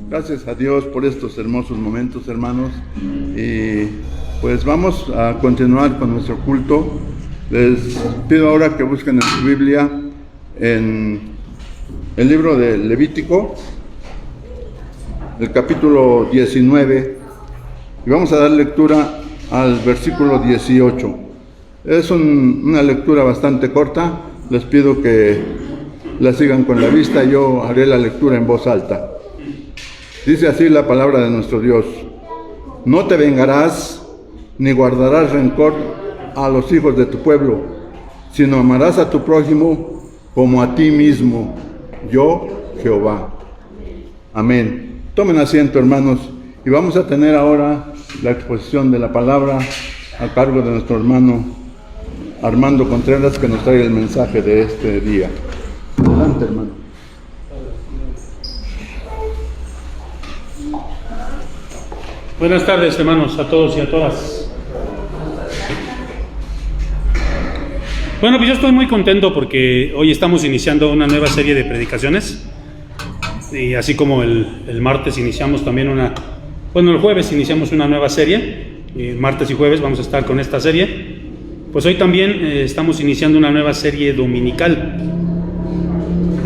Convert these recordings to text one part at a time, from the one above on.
Gracias a Dios por estos hermosos momentos, hermanos, y pues vamos a continuar con nuestro culto. Les pido ahora que busquen en su Biblia en el libro de Levítico, el capítulo 19, y vamos a dar lectura al versículo 18. Es una lectura bastante corta, les pido que la sigan con la vista, yo haré la lectura en voz alta. Dice así la palabra de nuestro Dios: no te vengarás ni guardarás rencor a los hijos de tu pueblo, sino amarás a tu prójimo como a ti mismo, yo Jehová. Amén. Tomen asiento, hermanos, y vamos a tener ahora la exposición de la palabra a cargo de nuestro hermano Armando Contreras, que nos trae el mensaje de este día. Adelante, hermano. Buenas tardes, hermanos, a todos y a todas. Bueno, pues yo estoy muy contento porque hoy estamos iniciando una nueva serie de predicaciones, y así como el martes iniciamos también el jueves iniciamos una nueva serie, y martes y jueves vamos a estar con esta serie. Pues hoy también estamos iniciando una nueva serie dominical,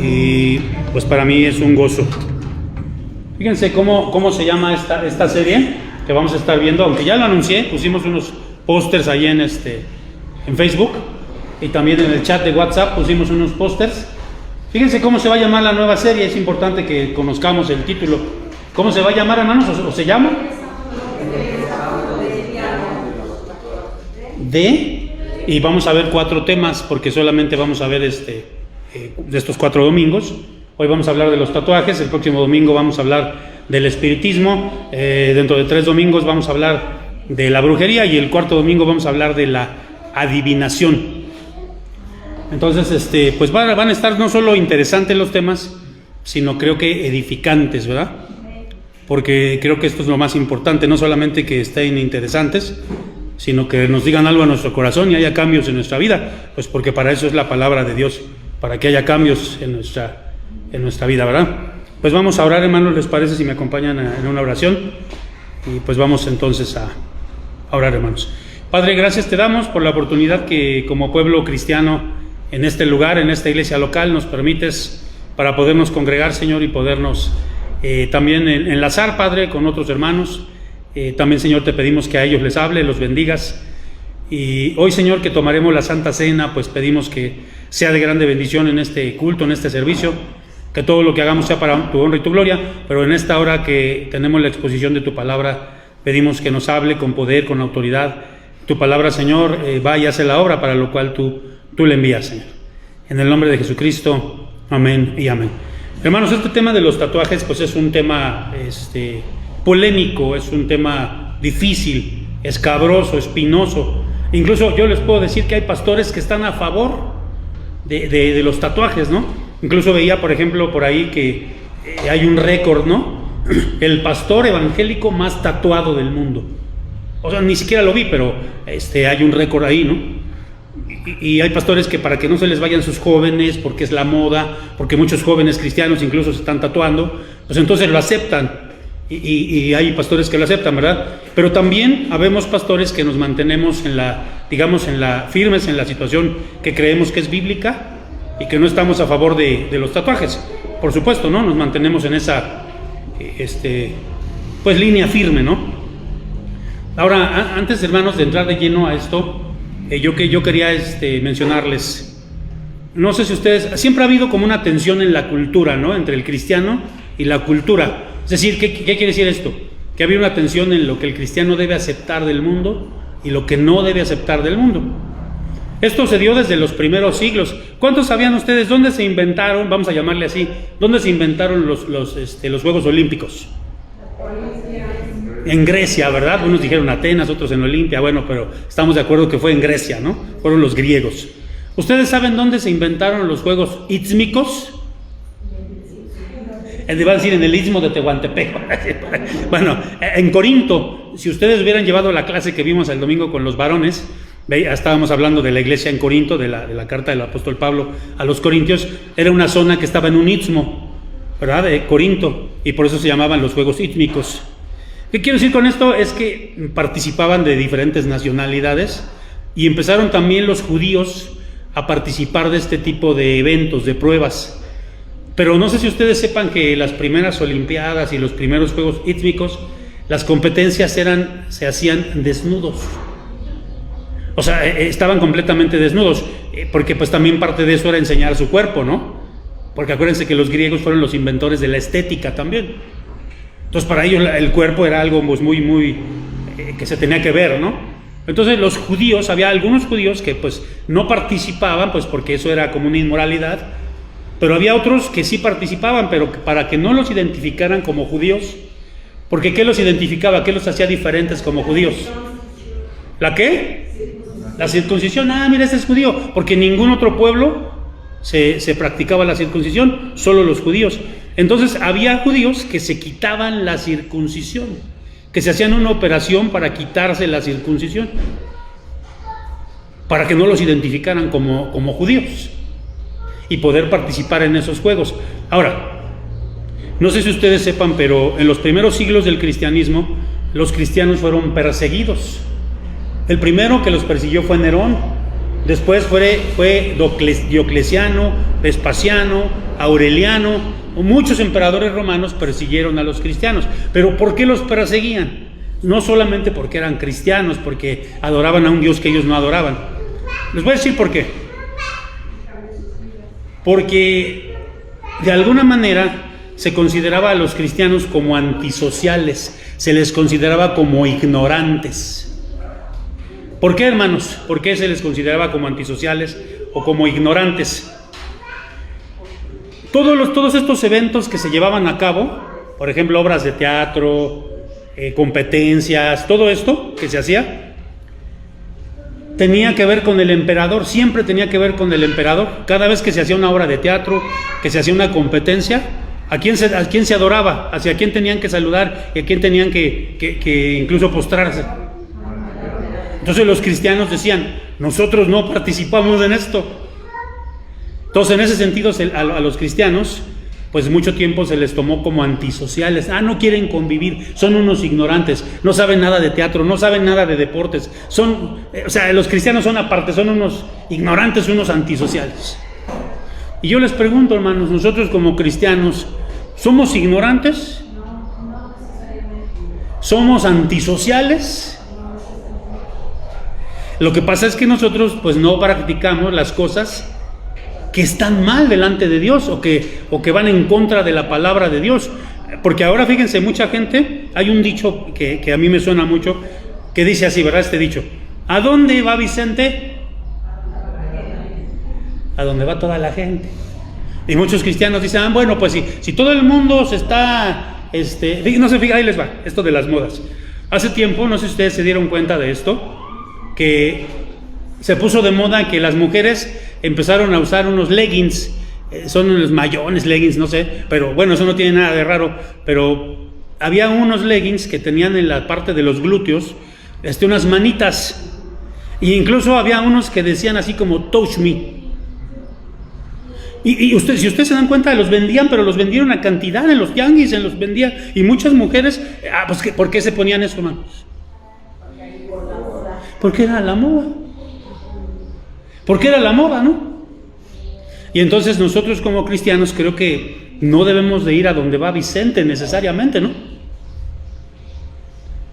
y pues para mí es un gozo. Fíjense cómo se llama esta serie que vamos a estar viendo, aunque ya lo anuncié, pusimos unos pósters ahí en Facebook, y también en el chat de WhatsApp pusimos unos pósters. Fíjense cómo se va a llamar la nueva serie. Es importante que conozcamos el título. ¿Cómo se va a llamar, hermanos? ¿O se llama? Y vamos a ver 4 temas, porque solamente vamos a ver de estos 4 domingos. Hoy vamos a hablar de los tatuajes, el próximo domingo vamos a hablar del espiritismo, dentro de 3 domingos vamos a hablar de la brujería, y el 4º domingo vamos a hablar de la adivinación. Entonces, pues van a estar no solo interesantes los temas, sino creo que edificantes, ¿verdad? Porque creo que esto es lo más importante, no solamente que estén interesantes, sino que nos digan algo a nuestro corazón y haya cambios en nuestra vida, pues porque para eso es la palabra de Dios, para que haya cambios en nuestra vida, ¿verdad? Pues vamos a orar, hermanos, ¿les parece si me acompañan en una oración? Y pues vamos entonces a orar, hermanos. Padre, gracias te damos por la oportunidad que como pueblo cristiano en este lugar, en esta iglesia local, nos permites para podernos congregar, Señor, y podernos también enlazar, Padre, con otros hermanos. También, Señor, te pedimos que a ellos les hable, los bendigas. Y hoy, Señor, que tomaremos la Santa Cena, pues pedimos que sea de grande bendición en este culto, en este servicio. que todo lo que hagamos sea para tu honra y tu gloria, pero en esta hora que tenemos la exposición de tu palabra, pedimos que nos hable con poder, con autoridad. Tu palabra, Señor, va y hace la obra para lo cual tú le envías, Señor. En el nombre de Jesucristo, amén y amén. Hermanos, este tema de los tatuajes, pues es un tema polémico, es un tema difícil, escabroso, espinoso. Incluso yo les puedo decir que hay pastores que están a favor de los tatuajes, ¿no? Incluso veía, por ejemplo, por ahí que hay un récord, ¿no? El pastor evangélico más tatuado del mundo. O sea, ni siquiera lo vi, pero hay un récord ahí, ¿no? Y hay pastores que para que no se les vayan sus jóvenes, porque es la moda, porque muchos jóvenes cristianos incluso se están tatuando, pues entonces lo aceptan. Y hay pastores que lo aceptan, ¿verdad? Pero también habemos pastores que nos mantenemos firmes en la situación que creemos que es bíblica y que no estamos a favor de los tatuajes. Por supuesto, ¿no? Nos mantenemos en esa línea firme, ¿no? Ahora, antes, hermanos, de entrar de lleno a esto, yo quería mencionarles, no sé si ustedes, siempre ha habido como una tensión en la cultura, ¿no? Entre el cristiano y la cultura. Es decir, ¿qué quiere decir esto? Que había una tensión en lo que el cristiano debe aceptar del mundo y lo que no debe aceptar del mundo. Esto se dio desde los primeros siglos. ¿Cuántos sabían ustedes dónde se inventaron, vamos a llamarle así, dónde se inventaron los Juegos Olímpicos? En Grecia, ¿verdad? Unos dijeron Atenas, otros en Olimpia, bueno, pero estamos de acuerdo que fue en Grecia, ¿no? Fueron los griegos. ¿Ustedes saben dónde se inventaron los Juegos Istmicos? Va a decir en el Istmo de Tehuantepec. Bueno, en Corinto, si ustedes hubieran llevado la clase que vimos el domingo con los varones, estábamos hablando de la iglesia en Corinto, de la carta del apóstol Pablo a los corintios, era una zona que estaba en un istmo, ¿verdad? De Corinto, y por eso se llamaban los Juegos Istmicos. ¿Qué quiero decir con esto? Es que participaban de diferentes nacionalidades y empezaron también los judíos a participar de este tipo de eventos, de pruebas. Pero no sé si ustedes sepan que las primeras olimpiadas y los primeros Juegos Istmicos, las competencias se hacían desnudos. O sea, estaban completamente desnudos, porque pues también parte de eso era enseñar su cuerpo, ¿no? Porque acuérdense que los griegos fueron los inventores de la estética también. Entonces para ellos el cuerpo era algo pues muy que se tenía que ver, ¿no? Entonces los judíos, había algunos judíos que pues no participaban, pues porque eso era como una inmoralidad, pero había otros que sí participaban, pero para que no los identificaran como judíos, porque ¿qué los identificaba? ¿Qué los hacía diferentes como judíos? ¿La qué? La circuncisión. Ah, mira, ese es judío, porque ningún otro pueblo se practicaba la circuncisión, solo los judíos. Entonces había judíos que se quitaban la circuncisión, que se hacían una operación para quitarse la circuncisión, para que no los identificaran como judíos y poder participar en esos juegos. Ahora, no sé si ustedes sepan, pero en los primeros siglos del cristianismo, los cristianos fueron perseguidos. El primero que los persiguió fue Nerón, después fue Diocleciano, Vespasiano, Aureliano. Muchos emperadores romanos persiguieron a los cristianos. ¿Pero por qué los perseguían? No solamente porque eran cristianos, porque adoraban a un Dios que ellos no adoraban. Les voy a decir por qué. Porque de alguna manera se consideraba a los cristianos como antisociales, se les consideraba como ignorantes. ¿Por qué, hermanos? ¿Por qué se les consideraba como antisociales o como ignorantes? Todos estos eventos que se llevaban a cabo, por ejemplo, obras de teatro, competencias, todo esto que se hacía, tenía que ver con el emperador, siempre tenía que ver con el emperador. Cada vez que se hacía una obra de teatro, que se hacía una competencia, ¿a quién se adoraba? ¿Hacia quién tenían que saludar? ¿Y a quién tenían que incluso postrarse? Entonces los cristianos decían, nosotros no participamos en esto. Entonces en ese sentido a los cristianos, pues mucho tiempo se les tomó como antisociales. No quieren convivir, son unos ignorantes, no saben nada de teatro, no saben nada de deportes. Los cristianos son aparte, son unos ignorantes, unos antisociales. Y yo les pregunto, hermanos, nosotros como cristianos, ¿somos ignorantes? ¿Somos antisociales? Lo que pasa es que nosotros pues no practicamos las cosas que están mal delante de Dios o que van en contra de la palabra de Dios. Porque ahora fíjense, mucha gente, hay un dicho que a mí me suena mucho, que dice así, ¿verdad? Este dicho: ¿a dónde va Vicente? A donde va toda la gente. Y muchos cristianos dicen, bueno, pues si todo el mundo se está, no se fija, ahí les va, esto de las modas. Hace tiempo, no sé si ustedes se dieron cuenta de esto, que se puso de moda que las mujeres empezaron a usar unos leggings, son unos mayones, leggings, no sé, pero bueno, eso no tiene nada de raro, pero había unos leggings que tenían en la parte de los glúteos, unas manitas, e incluso había unos que decían así como touch me. Y si ustedes se dan cuenta, los vendían, pero los vendieron a cantidad en los tianguis, los vendían, y muchas mujeres, pues ¿por qué se ponían eso, hermanos? Porque era la moda. Porque era la moda, ¿no? Y entonces nosotros como cristianos creo que no debemos de ir a donde va Vicente necesariamente, ¿no?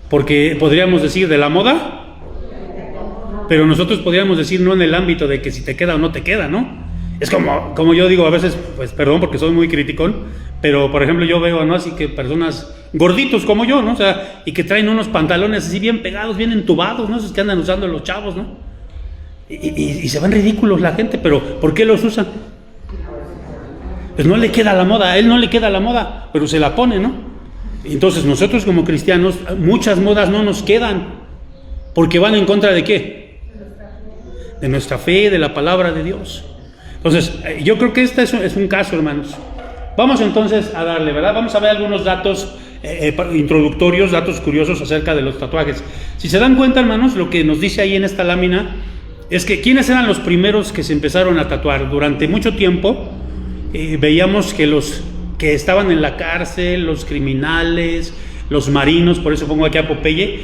Porque podríamos decir de la moda, pero nosotros podríamos decir no en el ámbito de que si te queda o no te queda, ¿no? Es como yo digo a veces, pues perdón porque soy muy criticón, pero por ejemplo yo veo, ¿no? Así que personas gorditos como yo, ¿no? O sea, y que traen unos pantalones así bien pegados, bien entubados, ¿no? Esos que andan usando los chavos, ¿no? Y se ven ridículos la gente, pero ¿por qué los usan? Pues no le queda la moda, a él no le queda la moda, pero se la pone, ¿no? Entonces nosotros como cristianos, muchas modas no nos quedan, porque van en contra ¿de qué? De nuestra fe, de la palabra de Dios. Entonces, yo creo que este es un caso, hermanos. Vamos entonces a darle, ¿verdad? Vamos a ver algunos datos introductorios, datos curiosos acerca de los tatuajes. Si se dan cuenta, hermanos, lo que nos dice ahí en esta lámina es que ¿quiénes eran los primeros que se empezaron a tatuar? Durante mucho tiempo veíamos que los que estaban en la cárcel, los criminales, los marinos, por eso pongo aquí a Popeye,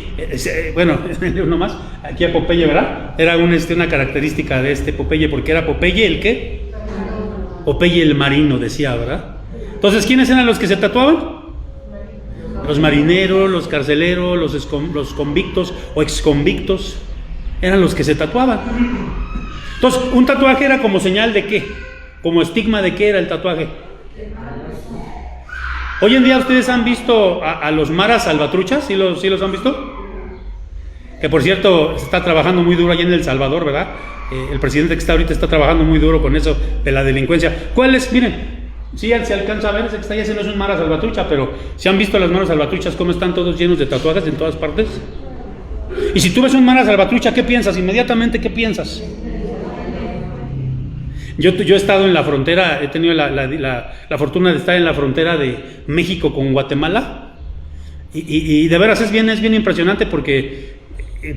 bueno, uno más, aquí a Popeye, ¿verdad? Era una característica de Popeye, porque era Popeye el ¿qué? Popeye el marino, decía, ¿verdad? Entonces, ¿quiénes eran los que se tatuaban? Los marineros, los carceleros, los convictos o exconvictos, eran los que se tatuaban. Entonces, un tatuaje era como señal de ¿qué? Como estigma de ¿qué era el tatuaje? Hoy en día ustedes han visto a los maras salvatruchas, ¿sí los han visto? Que por cierto se está trabajando muy duro allá en El Salvador, ¿verdad? El presidente que está ahorita está trabajando muy duro con eso de la delincuencia. ¿Cuáles? Miren, sí se alcanza a ver, ese que está ahí, ese no es un mara salvatrucha, pero ¿se han visto las maras salvatruchas cómo están todos llenos de tatuajes en todas partes? Y si tú ves un mara salvatrucha, ¿qué piensas? Inmediatamente, ¿qué piensas? Yo he estado en la frontera, he tenido la fortuna de estar en la frontera de México con Guatemala y de veras es bien impresionante porque,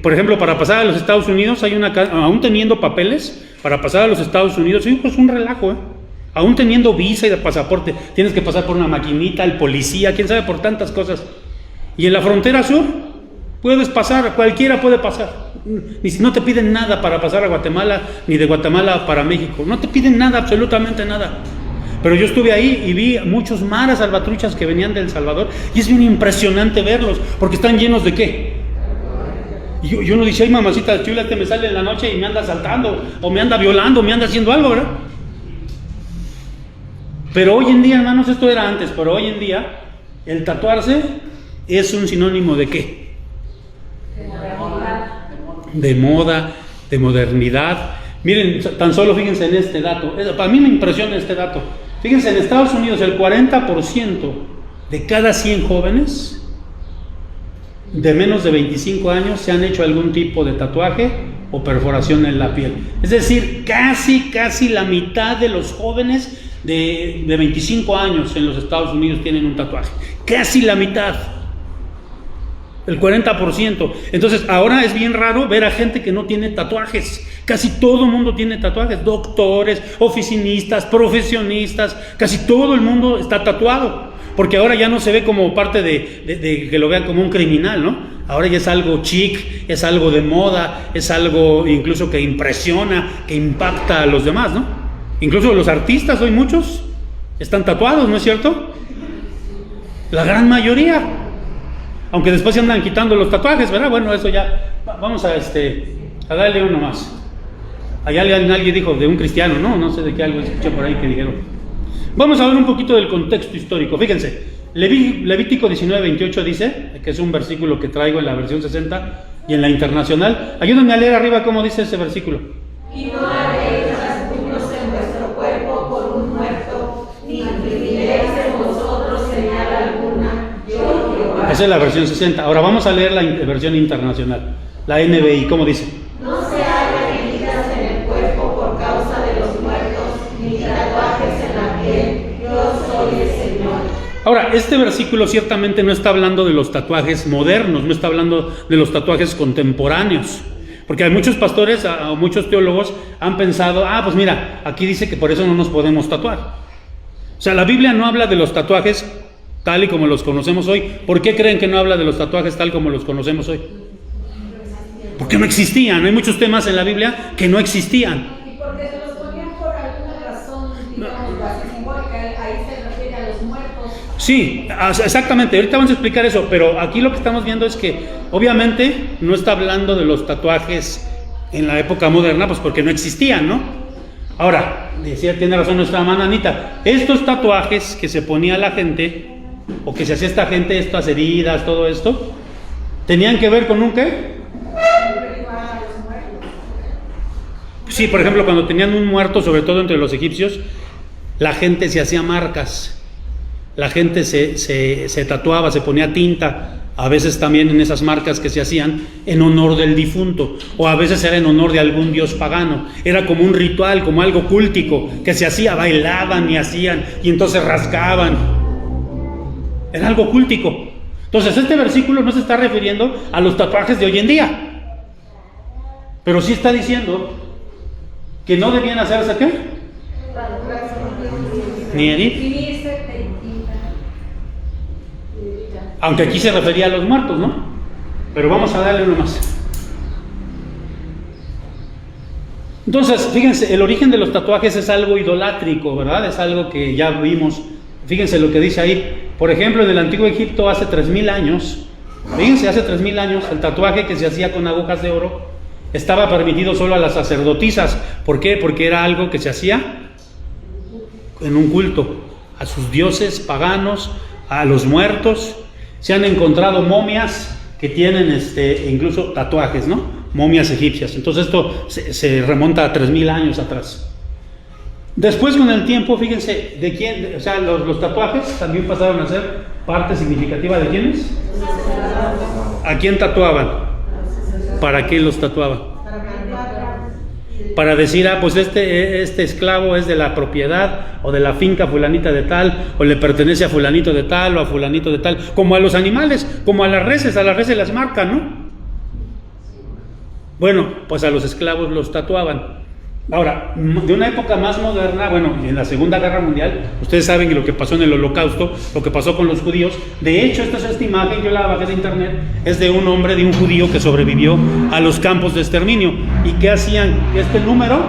por ejemplo, para pasar a los Estados Unidos hay aún teniendo papeles, para pasar a los Estados Unidos, sí, pues un relajo, aún teniendo visa y de pasaporte, tienes que pasar por una maquinita, el policía, quién sabe por tantas cosas. Y en la frontera sur puedes pasar, cualquiera puede pasar. Ni si no te piden nada para pasar a Guatemala, ni de Guatemala para México, no te piden nada, absolutamente nada. Pero yo estuve ahí y vi muchos maras salvatruchas que venían de El Salvador y es bien impresionante verlos, porque están llenos de ¿qué? Y uno dice, ay mamacita chula, me sale en la noche y me anda asaltando, o me anda violando, me anda haciendo algo, ¿verdad? Pero hoy en día, hermanos, esto era antes, pero hoy en día el tatuarse es un sinónimo de ¿qué? De moda, de modernidad. Miren, tan solo fíjense en este dato, para mí me impresiona este dato. Fíjense, en Estados Unidos el 40% de cada 100 jóvenes de menos de 25 años se han hecho algún tipo de tatuaje o perforación en la piel. Es decir, casi la mitad de los jóvenes de 25 años en los Estados Unidos tienen un tatuaje. Casi la mitad. El 40%. Entonces ahora es bien raro ver a gente que no tiene tatuajes. Casi todo el mundo tiene tatuajes. Doctores, oficinistas, profesionistas. Casi todo el mundo está tatuado. Porque ahora ya no se ve como parte de que lo vean como un criminal, ¿no? Ahora ya es algo chic, es algo de moda, es algo incluso que impresiona, que impacta a los demás, ¿no? Incluso los artistas, hoy muchos están tatuados, ¿no es cierto? La gran mayoría. Aunque después se andan quitando los tatuajes, ¿verdad? Bueno, eso ya, vamos a darle uno más. Hay alguien dijo, de un cristiano, no sé de qué, algo escuché por ahí que dijeron. Vamos a ver un poquito del contexto histórico. Fíjense, Levítico 19:28 dice, que es un versículo que traigo en la versión 60 y en la internacional. Ayúdenme a leer arriba cómo dice ese versículo. Y no haréis trastornos en vuestro cuerpo por un muerto, ni infligiréis en vosotros señal alguna. Yo, Jehová. Esa es la versión 60. Ahora vamos a leer la versión internacional, la NBI. ¿Cómo dice? No se hagan heridas en el cuerpo por causa de los muertos, ni tatuajes en la piel. Yo soy el Señor. Ahora, este versículo ciertamente no está hablando de los tatuajes modernos, no está hablando de los tatuajes contemporáneos. Porque hay muchos pastores o muchos teólogos han pensado, pues mira, aquí dice que por eso no nos podemos tatuar. O sea, la Biblia no habla de los tatuajes tal y como los conocemos hoy. ¿Por qué creen que no habla de los tatuajes tal como los conocemos hoy? Porque no existían. Hay muchos temas en la Biblia que no existían. Y porque se los ponían por alguna razón, digamos, base simbólica, ahí se refiere a los muertos. Sí, exactamente, ahorita vamos a explicar eso, pero aquí lo que estamos viendo es que obviamente no está hablando de los tatuajes en la época moderna, pues porque no existían, ¿no? Ahora, tiene razón nuestra hermana Anita, estos tatuajes que se ponía la gente, o que se hacía esta gente, estas heridas, todo esto, ¿tenían que ver con un qué? Sí, por ejemplo, cuando tenían un muerto, sobre todo entre los egipcios, la gente se hacía marcas. La gente se tatuaba, se ponía tinta, a veces también en esas marcas que se hacían en honor del difunto, o a veces era en honor de algún dios pagano. Era como un ritual, como algo cúltico que se hacía, bailaban y hacían, y entonces rasgaban. Era algo cúltico. Entonces este versículo no se está refiriendo a los tatuajes de hoy en día, pero sí está diciendo que no debían hacerse ¿qué? Ni herir. Aunque aquí se refería a los muertos, ¿no? Pero vamos a darle uno más. Entonces, fíjense, el origen de los tatuajes es algo idolátrico, ¿verdad? Es algo que ya vimos. Fíjense lo que dice ahí. Por ejemplo, en el Antiguo Egipto hace 3000 años, fíjense, hace 3000 años, el tatuaje que se hacía con agujas de oro estaba permitido solo a las sacerdotisas. ¿Por qué? Porque era algo que se hacía en un culto a sus dioses paganos, a los muertos. Se han encontrado momias que tienen incluso tatuajes, ¿no? Momias egipcias. Entonces esto se remonta a 3000 años atrás. Después, con el tiempo, fíjense, los tatuajes también pasaron a ser parte significativa de ¿quiénes? ¿A quién tatuaban? ¿Para qué los tatuaban? Para decir, pues este esclavo es de la propiedad o de la finca fulanita de tal, o le pertenece a fulanito de tal o a fulanito de tal, como a los animales, como a las reses las marcan, ¿no? Bueno, pues a los esclavos los tatuaban. Ahora, de una época más moderna, en la Segunda Guerra Mundial, ustedes saben lo que pasó en el Holocausto, lo que pasó con los judíos. De hecho, esta imagen, yo la bajé de internet, es de un hombre, de un judío que sobrevivió a los campos de exterminio. ¿Y qué hacían? Este número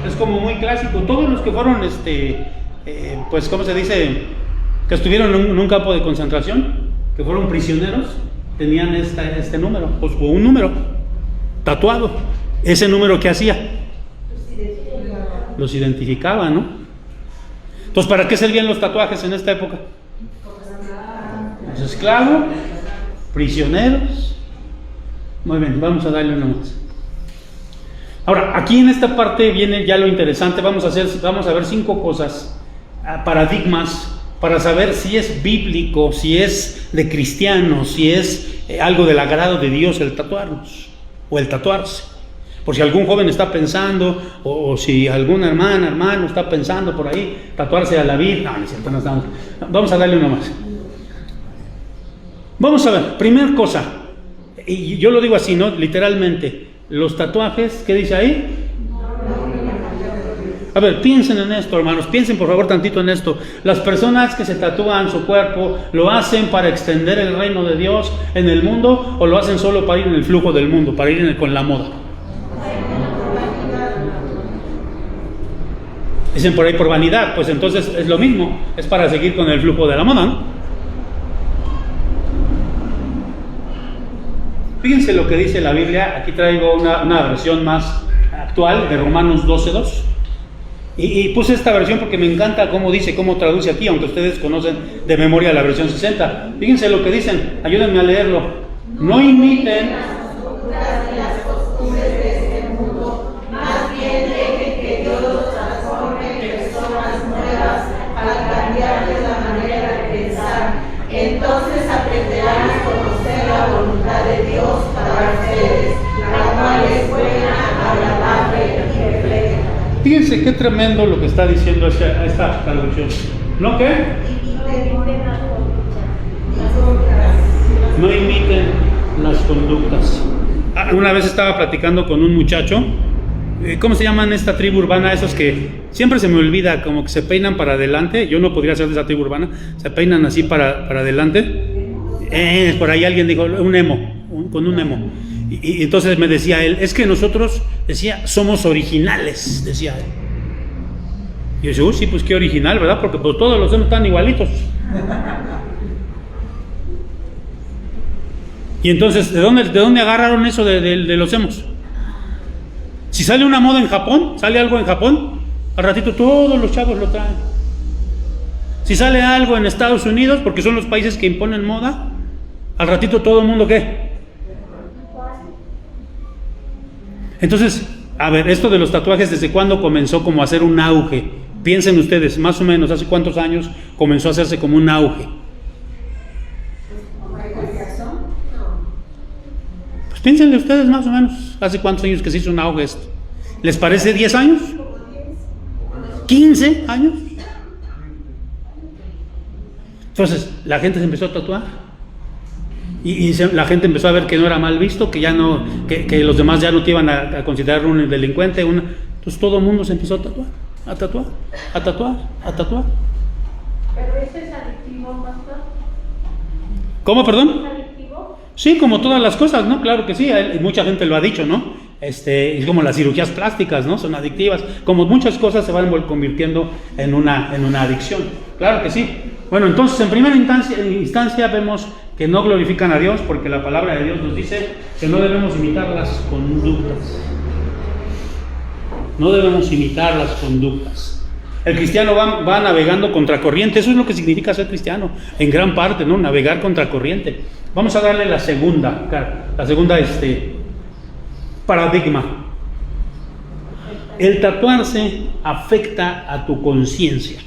es como muy clásico. Todos los que fueron, pues, ¿cómo se dice? Que estuvieron en un campo de concentración, que fueron prisioneros, tenían este número, o un número tatuado. Ese número, ¿qué hacía? Los identificaba, ¿no? Entonces, ¿para qué servían los tatuajes en esta época? Los esclavos, prisioneros. Muy bien, vamos a darle una más. Ahora, aquí en esta parte viene ya lo interesante. Vamos a ver 5 cosas, paradigmas, para saber si es bíblico, si es de cristianos, si es algo del agrado de Dios el tatuarnos o el tatuarse. Por si algún joven está pensando, o si alguna hermano está pensando por ahí, tatuarse a David. No es cierto, no estamos. Vamos a darle una más. Vamos a ver, primer cosa, y yo lo digo así, ¿no? Literalmente, los tatuajes, ¿qué dice ahí? A ver, piensen en esto, hermanos, piensen por favor tantito en esto. Las personas que se tatúan su cuerpo, ¿lo hacen para extender el reino de Dios en el mundo, o lo hacen solo para ir en el flujo del mundo, para ir con la moda? Dicen por ahí por vanidad, pues entonces es lo mismo, es para seguir con el flujo de la moda, ¿no? Fíjense lo que dice la Biblia. Aquí traigo una versión más actual de Romanos 12:2. Y puse esta versión porque me encanta cómo dice, cómo traduce aquí, aunque ustedes conocen de memoria la versión 60. Fíjense lo que dicen, ayúdenme a leerlo. No imiten las culturas y las costumbres de este mundo, más bien dejen que Dios los transforme en personas nuevas al cambiarles la manera de pensar. Entonces aprenderán a conocer la voluntad de Dios para ustedes, la cual es buena, agradable y perfecta. Fíjense qué tremendo lo que está diciendo esta traducción. ¿No qué? No imiten las conductas. Una vez estaba platicando con un muchacho. ¿Cómo se llaman esta tribu urbana? Esos que siempre se me olvida, como que se peinan para adelante. Yo no podría ser de esa tribu urbana. Se peinan así para adelante. Por ahí alguien dijo, un emo, con un emo. Y entonces me decía él, es que nosotros, decía, somos originales, decía él. Y yo decía, sí, pues qué original, ¿verdad? Porque pues todos los emos están igualitos. Y entonces, ¿de dónde agarraron eso de los emos? Si sale una moda en Japón, sale algo en Japón, al ratito todos los chavos lo traen. Si sale algo en Estados Unidos, porque son los países que imponen moda, al ratito todo el mundo, ¿qué? Entonces, a ver, esto de los tatuajes, ¿desde cuándo comenzó como a hacer un auge? Piensen ustedes, más o menos, ¿hace cuántos años comenzó a hacerse como un auge? Pues piénsenle ustedes más o menos, ¿hace cuántos años que se hizo un auge esto? ¿Les parece 10 años? ¿15 años? Entonces, la gente se empezó a tatuar. Y la gente empezó a ver que no era mal visto, que ya no, que los demás ya no te iban a considerar un delincuente. Entonces todo el mundo se empezó a tatuar, a tatuar, a tatuar, a tatuar. ¿Pero eso es adictivo, pastor? ¿Cómo, perdón? ¿Es adictivo? Sí, como todas las cosas, ¿no? Claro que sí, mucha gente lo ha dicho, ¿no? Es como las cirugías plásticas, ¿no? Son adictivas. Como muchas cosas se van convirtiendo en una adicción. Claro que sí. Bueno, entonces en primera instancia vemos que no glorifican a Dios, porque la palabra de Dios nos dice que no debemos imitar las conductas. No debemos imitar las conductas. El cristiano va navegando contracorriente. Eso es lo que significa ser cristiano, en gran parte, ¿no? Navegar contracorriente. Vamos a darle la segunda paradigma. El tatuarse afecta a tu conciencia.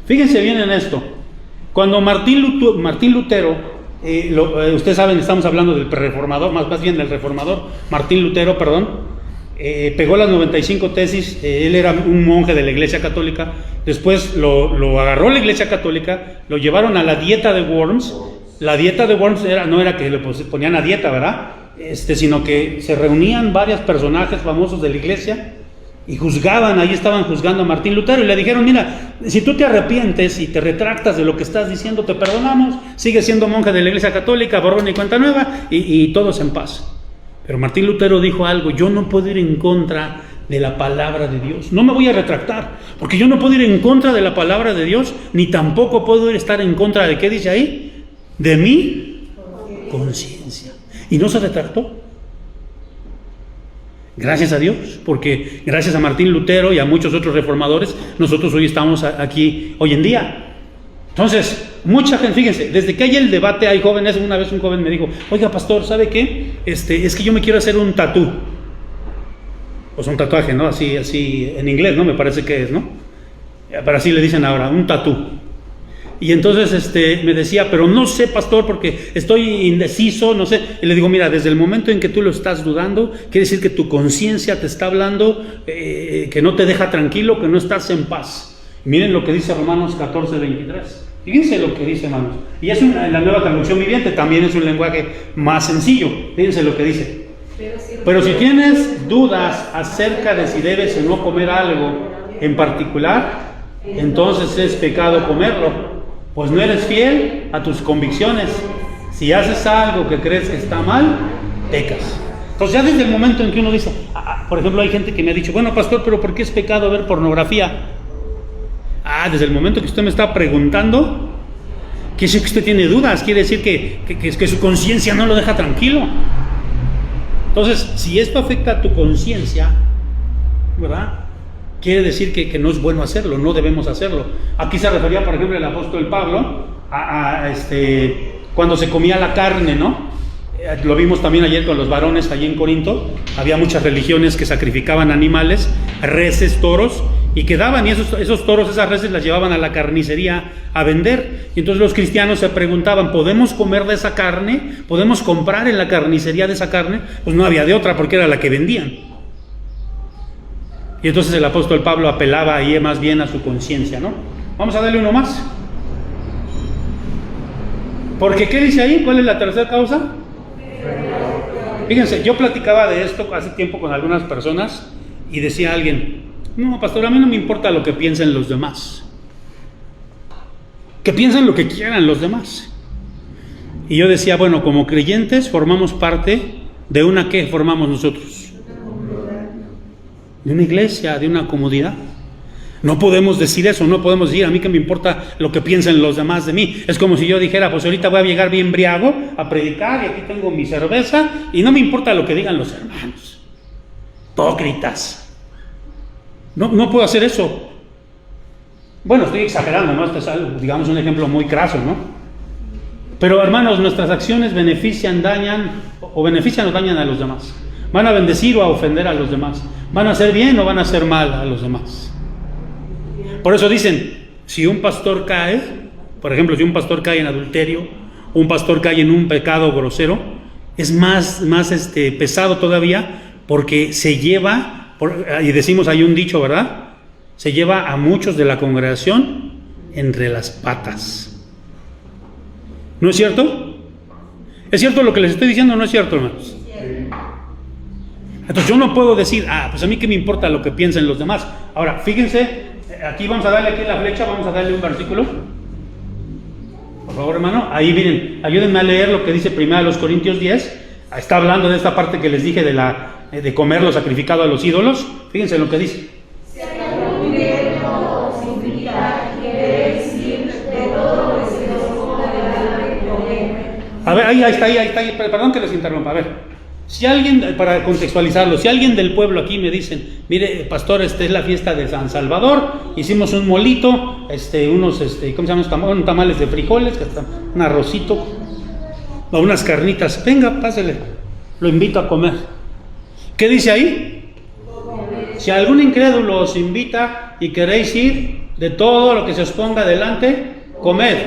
Fíjense bien en esto. Cuando Martín Lutero, ustedes saben, estamos hablando del reformador, más bien del reformador, Martín Lutero, pegó las 95 tesis. Él era un monje de la Iglesia Católica. Después lo agarró la Iglesia Católica, lo llevaron a la dieta de Worms. La dieta de Worms no era que le ponían a dieta, ¿verdad? Sino que se reunían varios personajes famosos de la Iglesia y juzgaban, ahí estaban juzgando a Martín Lutero y le dijeron, mira, si tú te arrepientes y te retractas de lo que estás diciendo, te perdonamos, sigues siendo monje de la Iglesia Católica, borrón y cuenta nueva, y todos en paz. Pero Martín Lutero dijo algo: yo no puedo ir en contra de la palabra de Dios, no me voy a retractar, porque yo no puedo ir en contra de la palabra de Dios, ni tampoco puedo estar en contra de, ¿qué dice ahí? De mi conciencia. Y no se retractó. Gracias a Dios, porque gracias a Martín Lutero y a muchos otros reformadores, nosotros hoy estamos aquí, hoy en día. Entonces, mucha gente, fíjense, desde que hay el debate, hay jóvenes. Una vez un joven me dijo, oiga pastor, ¿sabe qué? Es que yo me quiero hacer un tatú. Pues un tatuaje, ¿no? Así, en inglés, ¿no? Me parece que es, ¿no? Pero así le dicen ahora, un tatú. Y entonces me decía, pero no sé, pastor, porque estoy indeciso, no sé. Y le digo, mira, desde el momento en que tú lo estás dudando, quiere decir que tu conciencia te está hablando, que no te deja tranquilo, que no estás en paz. Miren lo que dice Romanos 14:23. Fíjense lo que dice, hermanos. Y es la Nueva Traducción Viviente, también es un lenguaje más sencillo. Fíjense lo que dice. Pero si tienes dudas acerca de si debes o no comer algo en particular, entonces es pecado comerlo, pues no eres fiel a tus convicciones. Si haces algo que crees que está mal, pecas. Entonces ya desde el momento en que uno dice, por ejemplo, hay gente que me ha dicho, bueno, pastor, pero ¿por qué es pecado ver pornografía? Desde el momento que usted me está preguntando, quiere decir que usted tiene dudas, quiere decir que su conciencia no lo deja tranquilo. Entonces, si esto afecta a tu conciencia, ¿verdad? Quiere decir que no es bueno hacerlo, no debemos hacerlo. Aquí se refería, por ejemplo, el apóstol Pablo cuando se comía la carne, ¿no? Lo vimos también ayer con los varones allí en Corinto. Había muchas religiones que sacrificaban animales, reses, toros, y quedaban, y esos toros, esas reses las llevaban a la carnicería a vender. Y entonces los cristianos se preguntaban, ¿podemos comer de esa carne? ¿Podemos comprar en la carnicería de esa carne? Pues no había de otra, porque era la que vendían. Y entonces el apóstol Pablo apelaba ahí más bien a su conciencia, ¿no? Vamos a darle uno más. Porque ¿qué dice ahí? ¿Cuál es la tercera causa? Fíjense, yo platicaba de esto hace tiempo con algunas personas y decía alguien, no, pastor, a mí no me importa lo que piensen los demás. Que piensen lo que quieran los demás. Y yo decía, bueno, como creyentes formamos parte de una, ¿qué formamos nosotros? De una iglesia, de una comunidad. No podemos decir eso, no podemos decir, a mí que me importa lo que piensen los demás de mí. Es como si yo dijera, pues ahorita voy a llegar bien embriago a predicar y aquí tengo mi cerveza y no me importa lo que digan los hermanos. Hipócritas. No puedo hacer eso. Bueno, estoy exagerando, ¿no? Este es algo, digamos, un ejemplo muy craso, ¿no? Pero hermanos, nuestras acciones benefician, dañan o dañan a los demás. Van a bendecir o a ofender a los demás. Van a hacer bien o van a hacer mal a los demás. Por eso dicen, si un pastor cae, por ejemplo, si un pastor cae en adulterio, un pastor cae en un pecado grosero, es más pesado todavía porque se lleva, y decimos hay un dicho, ¿verdad? Se lleva a muchos de la congregación entre las patas. ¿No es cierto? ¿Es cierto lo que les estoy diciendo o no es cierto, hermanos? Entonces yo no puedo decir, pues a mí qué me importa lo que piensen los demás. Ahora, fíjense, aquí vamos a darle aquí la flecha, vamos a darle un versículo. Por favor, hermano, ahí miren, ayúdenme a leer lo que dice 1 Corintios 10. Está hablando de esta parte que les dije de comer lo sacrificado a los ídolos. Fíjense lo que dice. Si algún griego os invita y queréis ir de todo lo que se os ponga delante, comedme. A ver, ahí está, perdón que les interrumpa, a ver. Si alguien, para contextualizarlo, si alguien del pueblo aquí me dicen, mire, pastor, es la fiesta de San Salvador, hicimos un molito, unos, ¿cómo se llaman? Tamales de frijoles, un arrocito, o unas carnitas, venga, pásele, lo invito a comer. ¿Qué dice ahí? Si algún incrédulo os invita y queréis ir de todo lo que se os ponga delante, comed.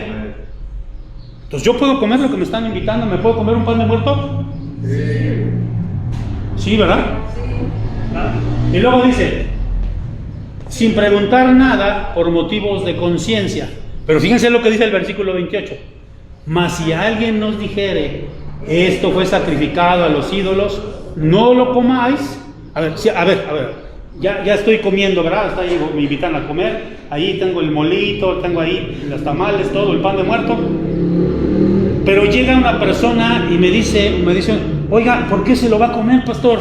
Entonces, ¿yo puedo comer lo que me están invitando? ¿Me puedo comer un pan de muerto? Sí, ¿verdad? Sí. Y luego dice, sin preguntar nada por motivos de conciencia. Pero fíjense lo que dice el versículo 28. Mas si alguien nos dijere, esto fue sacrificado a los ídolos, no lo comáis. A ver, ya estoy comiendo, ¿verdad? Está ahí, me invitan a comer. Ahí tengo el molito, tengo ahí los tamales, todo, el pan de muerto. Pero llega una persona y me dice, oiga, ¿por qué se lo va a comer, pastor?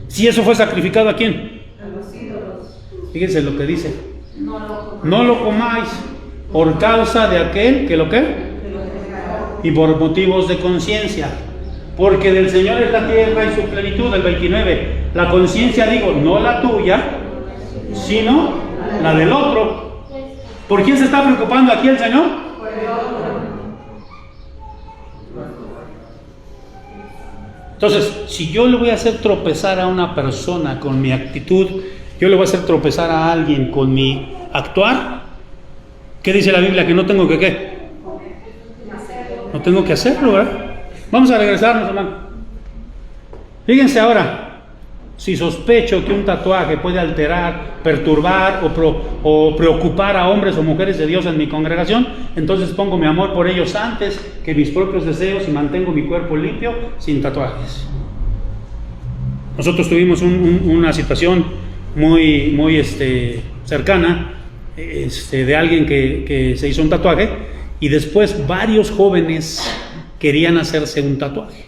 Si eso fue sacrificado, ¿a quién? A los ídolos. Fíjense lo que dice. No lo comáis por causa de aquel que lo que y por motivos de conciencia, porque del Señor es la tierra y su plenitud. El 29, la conciencia, digo, no la tuya, sino la del otro. ¿Por quién se está preocupando aquí el Señor? Por el otro. Entonces, si yo le voy a hacer tropezar a una persona con mi actitud, yo le voy a hacer tropezar a alguien con mi actuar, ¿qué dice la Biblia? Que no tengo que ¿qué? No tengo que hacerlo, ¿verdad? Vamos a regresarnos, hermano. Fíjense ahora, si sospecho que un tatuaje puede alterar, perturbar o preocupar a hombres o mujeres de Dios en mi congregación, entonces pongo mi amor por ellos antes que mis propios deseos y mantengo mi cuerpo limpio sin tatuajes. Nosotros tuvimos una situación muy cercana de alguien que se hizo un tatuaje y después varios jóvenes querían hacerse un tatuaje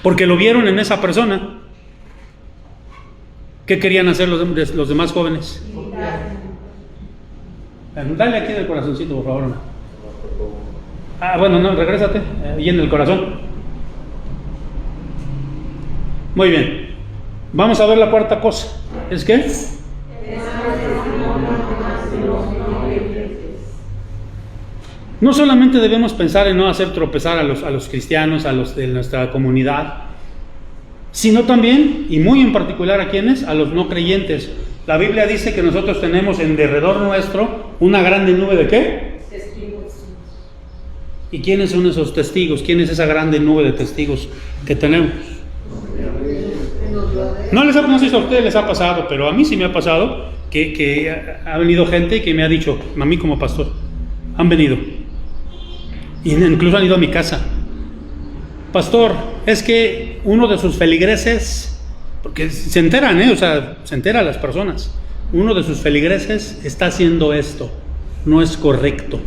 porque lo vieron en esa persona. ¿Qué querían hacer los demás jóvenes? Dale aquí del corazoncito, por favor. Bueno, no, regrésate, ahí en el corazón. Muy bien. Vamos a ver la cuarta cosa. ¿Es qué? No solamente debemos pensar en no hacer tropezar a los cristianos, a los de nuestra comunidad, sino también, y muy en particular, ¿a quiénes? A los no creyentes. La Biblia dice que nosotros tenemos en derredor nuestro una grande nube ¿de qué? Testigos. ¿Y quiénes son esos testigos? ¿Quién es esa grande nube de testigos que tenemos? No sé si a ustedes les ha pasado, pero a mí sí me ha pasado que ha venido gente que me ha dicho, a mí como pastor, han venido, y incluso han ido a mi casa. Pastor, es que uno de sus feligreses, porque se enteran, o sea, se enteran las personas, uno de sus feligreses está haciendo esto, no es correcto.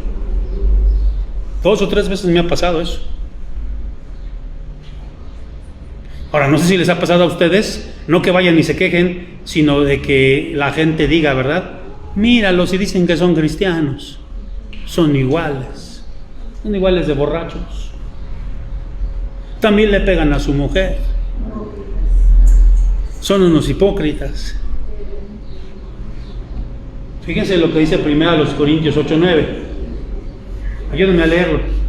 2 o 3 veces me ha pasado eso. Ahora, no sé si les ha pasado a ustedes, no que vayan y se quejen, sino de que la gente diga, ¿verdad? Míralos y dicen que son cristianos, son iguales de borrachos. También le pegan a su mujer, son unos hipócritas. Fíjense lo que dice 1 Corintios 8:9. Ayúdenme a leerlo.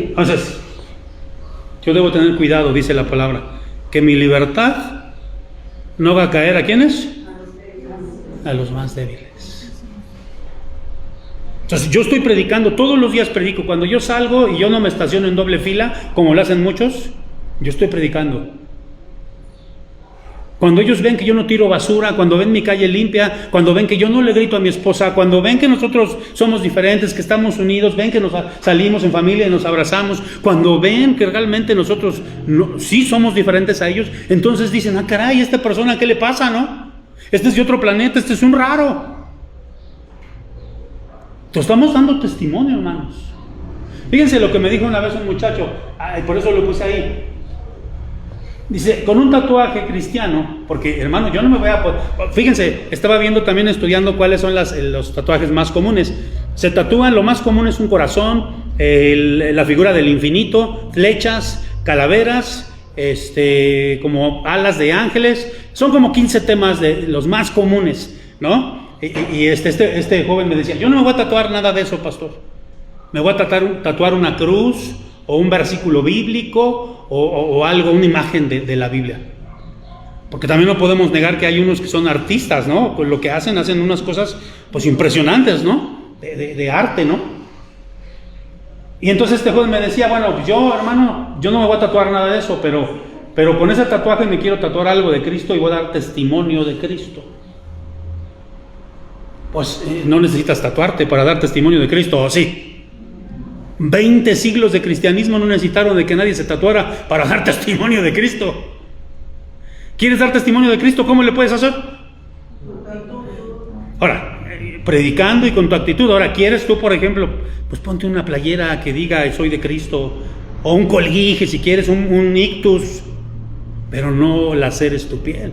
Entonces, yo debo tener cuidado, dice la palabra, que mi libertad no haga caer ¿a quiénes? A los más débiles. Entonces, yo estoy predicando, todos los días predico. Cuando yo salgo y yo no me estaciono en doble fila, como lo hacen muchos, yo estoy predicando. Cuando ellos ven que yo no tiro basura, cuando ven mi calle limpia, cuando ven que yo no le grito a mi esposa, cuando ven que nosotros somos diferentes, que estamos unidos, ven que nos salimos en familia y nos abrazamos, cuando ven que realmente nosotros sí somos diferentes a ellos, entonces dicen, ah caray, esta persona, ¿qué le pasa, no? Este es de otro planeta, este es un raro. Te estamos dando testimonio, hermanos. Fíjense lo que me dijo una vez un muchacho, por eso lo puse ahí. Dice, con un tatuaje cristiano, porque hermano, yo no me voy a... Fíjense, estaba viendo también, estudiando cuáles son los tatuajes más comunes. Se tatúan, lo más común es un corazón, la figura del infinito, flechas, calaveras, como alas de ángeles. Son como 15 temas de los más comunes, ¿no? Y este joven me decía, yo no me voy a tatuar nada de eso, pastor. Me voy a tatuar una cruz, o un versículo bíblico, o algo, una imagen de la Biblia. Porque también no podemos negar que hay unos que son artistas, ¿no? Pues lo que hacen unas cosas pues impresionantes, ¿no? De arte, ¿no? Y entonces este joven me decía, bueno, pues yo, hermano, yo no me voy a tatuar nada de eso, pero con ese tatuaje me quiero tatuar algo de Cristo y voy a dar testimonio de Cristo. Pues no necesitas tatuarte para dar testimonio de Cristo, ¿o sí? 20 siglos de cristianismo no necesitaron de que nadie se tatuara para dar testimonio de Cristo. ¿Quieres dar testimonio de Cristo? ¿Cómo le puedes hacer? Ahora, predicando y con tu actitud. Ahora, ¿quieres tú, por ejemplo? Pues ponte una playera que diga soy de Cristo, o un colguije si quieres, un ictus, pero no laceres tu piel,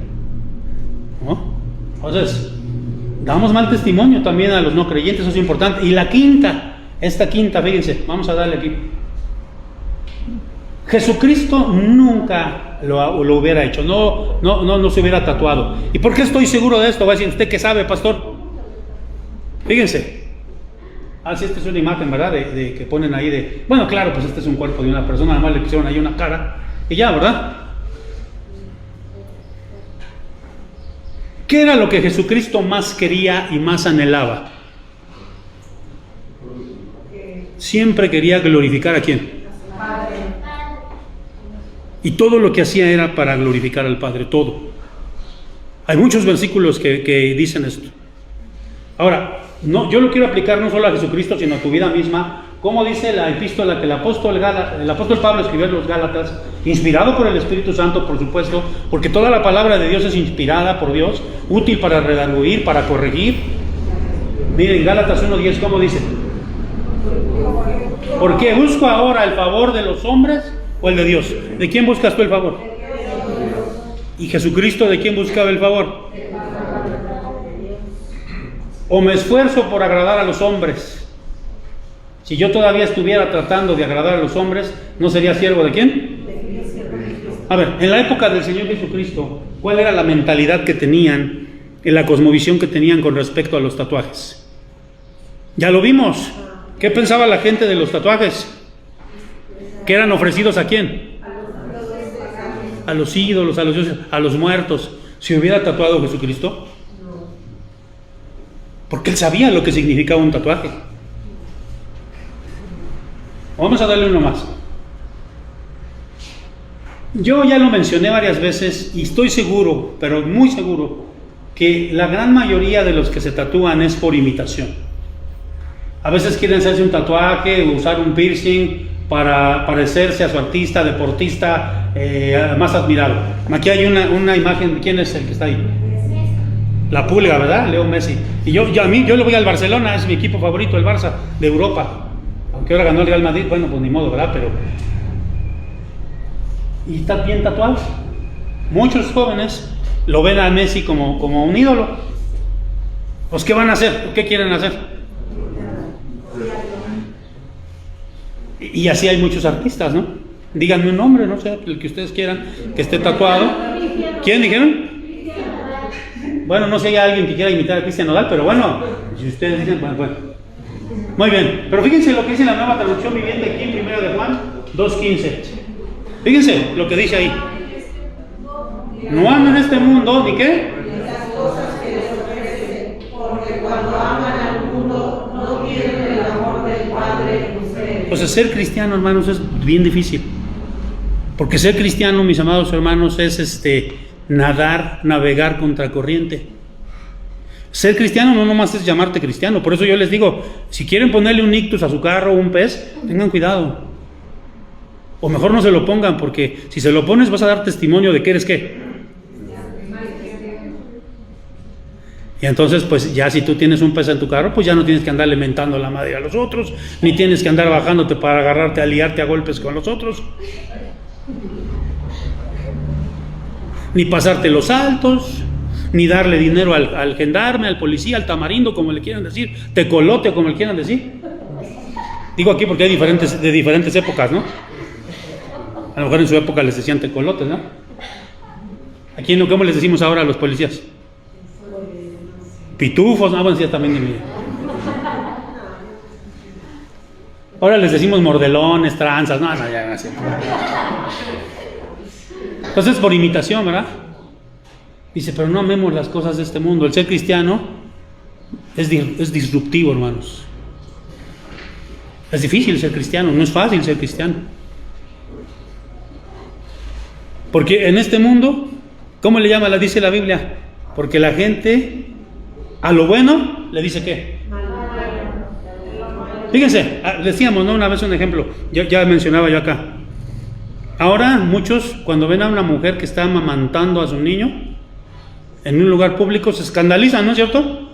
¿no? Entonces, damos mal testimonio también a los no creyentes, eso es importante. Y la quinta, esta quinta, fíjense, vamos a darle aquí. Jesucristo nunca lo hubiera hecho, no se hubiera tatuado. ¿Y por qué estoy seguro de esto? Va a decir, ¿usted qué sabe, pastor? Fíjense. Sí, esta es una imagen, ¿verdad? De que ponen ahí bueno, claro, pues este es un cuerpo de una persona, además le pusieron ahí una cara, y ya, ¿verdad? ¿Qué era lo que Jesucristo más quería y más anhelaba? Siempre quería glorificar ¿a quién? Padre. Y todo lo que hacía era para glorificar al Padre, todo. Hay muchos versículos que dicen esto. Ahora, yo lo quiero aplicar no solo a Jesucristo, sino a tu vida misma. Como dice la epístola que el apóstol Pablo escribió en los Gálatas, inspirado por el Espíritu Santo, por supuesto, porque toda la palabra de Dios es inspirada por Dios, útil para redarguir, para corregir. Miren, Gálatas 1:10, ¿cómo dice? ¿Por qué busco ahora el favor de los hombres o el de Dios? ¿De quién buscas tú el favor? ¿Y Jesucristo de quién buscaba el favor? ¿O me esfuerzo por agradar a los hombres? Si yo todavía estuviera tratando de agradar a los hombres, ¿no sería siervo de quién? A ver, en la época del Señor Jesucristo, ¿cuál era la mentalidad que tenían, en la cosmovisión que tenían con respecto a los tatuajes? Ya lo vimos. ¿Qué pensaba la gente de los tatuajes? ¿Que eran ofrecidos a quién? A los ídolos, a los dioses, a los muertos. ¿Se hubiera tatuado Jesucristo? Porque él sabía lo que significaba un tatuaje. Vamos a darle uno más. Yo ya lo mencioné varias veces y estoy seguro, pero muy seguro, que la gran mayoría de los que se tatúan es por imitación. A veces quieren hacerse un tatuaje, usar un piercing para parecerse a su artista, deportista más admirado. Aquí hay una imagen. ¿Quién es el que está ahí? La Pulga, ¿verdad? Leo Messi. Y yo le voy al Barcelona, es mi equipo favorito, el Barça de Europa. Aunque ahora ganó el Real Madrid, bueno, pues ni modo, ¿verdad? Pero... ¿y está bien tatuado? Muchos jóvenes lo ven a Messi como un ídolo. Pues ¿qué van a hacer? ¿Qué quieren hacer? Y así hay muchos artistas, ¿no? Díganme un nombre, no sé, el que ustedes quieran, que esté tatuado. ¿Quién dijeron? Bueno, no sé si hay alguien que quiera imitar a Cristian Nodal, pero bueno, si ustedes dicen, bueno. Muy bien, pero fíjense lo que dice la Nueva Traducción Viviente aquí en 1 de Juan 2:15. Fíjense lo que dice ahí. No amen este mundo, ¿ni qué? Las cosas que les ofrecen, porque cuando aman al mundo no tienen el amor del Padre en ustedes. O sea, ser cristiano, hermanos, es bien difícil. Porque ser cristiano, mis amados hermanos, es navegar contra corriente. Ser cristiano no nomás es llamarte cristiano. Por eso yo les digo, si quieren ponerle un ictus a su carro o un pez, tengan cuidado. O mejor no se lo pongan, porque si se lo pones vas a dar testimonio de que eres ¿qué? Y entonces pues ya si tú tienes un pez en tu carro, pues ya no tienes que andarle mentando la madre a los otros, ni tienes que andar bajándote para agarrarte a liarte a golpes con los otros, ni pasarte los saltos, ni darle dinero al gendarme, al policía, al tamarindo, como le quieran decir, tecolote, como le quieran decir. Digo aquí porque hay de diferentes épocas, ¿no? A lo mejor en su época les decían tecolotes, ¿no? Aquí, ¿cómo les decimos ahora a los policías? Pitufos, no, bueno, sí, también de mí. Ahora les decimos mordelones, tranzas, no, ya, no, siempre. Entonces, por imitación, ¿verdad? Dice, pero no amemos las cosas de este mundo. El ser cristiano es disruptivo, hermanos. Es difícil ser cristiano, no es fácil ser cristiano. Porque en este mundo, ¿cómo le llama? Dice la Biblia. Porque la gente a lo bueno le dice ¿qué? Fíjense, decíamos, ¿no? Una vez un ejemplo, ya mencionaba yo acá. Ahora muchos cuando ven a una mujer que está amamantando a su niño en un lugar público se escandalizan, ¿no es cierto?